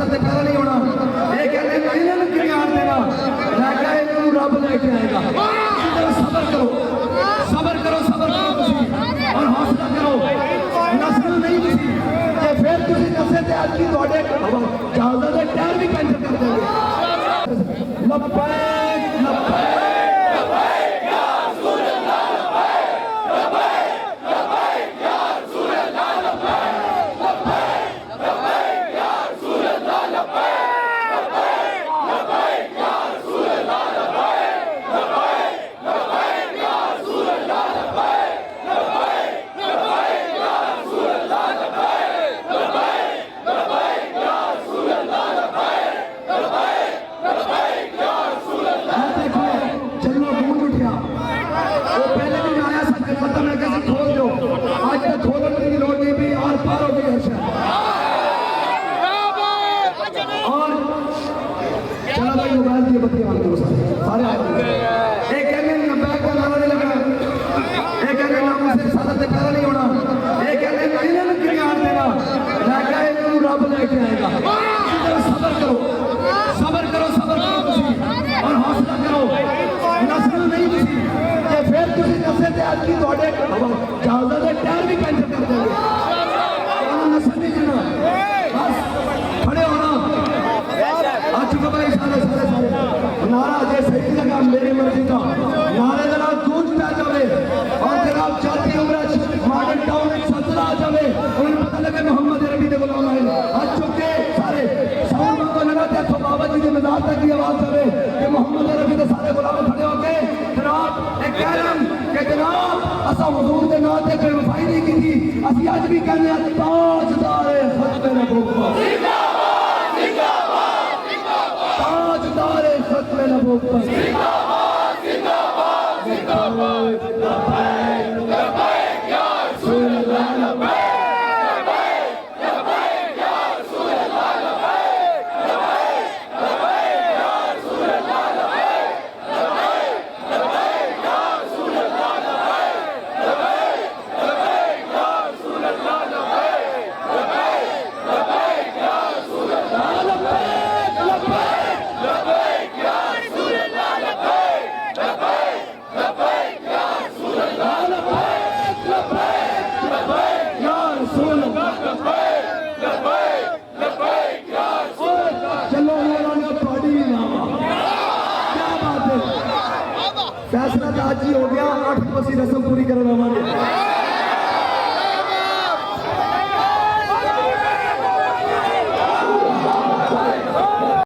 सियासत से पैदा नहीं होना। ये कहते हैं इन्होंने कि आन देना, मैं कहा इन्होंने रब लेके आएगा। सबर करो, सबर करो, सबर करो तुसी और हौसला करो। नस्ल नहीं तुसी ते फिर तुसी नस्ल ते आज की तोड़े चालदा दे टायर भी कैंसिल कर देंगे। लब्बैक लब्बैक सबर करो, सबर करो, सबर करो तुसी और हौसला करो। नस्ल नहीं तुसी ते फिर तुसी नस्ल ते आज की तोड़े चालदा दे टायर भी कैंसिल कर देंगे। नस्ल नहीं जीना, बस खड़े होना। आ चुका भाई सारे सारे सारे नारा जे सही लगा मेरी मर्जी का नारे का गूंज पै जावे और जनाब जाती उम्र मॉडर्न टाउन सजदा आ जावे। उन्हें पता लगे मोहम्मद अरबी दे गुलाम है। आज चुके सारे साउंड को लगा ते तो बाबा जी के मजार तक की आवाज आवे कि मोहम्मद अरबी दे सारे गुलाम खड़े हो गए। जनाब एक कहलम कि जनाब असा हुजूर दे नाम ते बेवफाई नहीं की थी। असि आज भी कहने ताजदार खत्म नबूवत जिंदाबाद जिंदाबाद जिंदाबाद ताजदार खत्म नबूवत जिंदाबाद जिंदाबाद जिंदाबाद लब्बैक लब्बैक या रसूल अल्लाह लब्बैक फैसला तो आज ही हो गया। 8 बसी रस्म पूरी करना।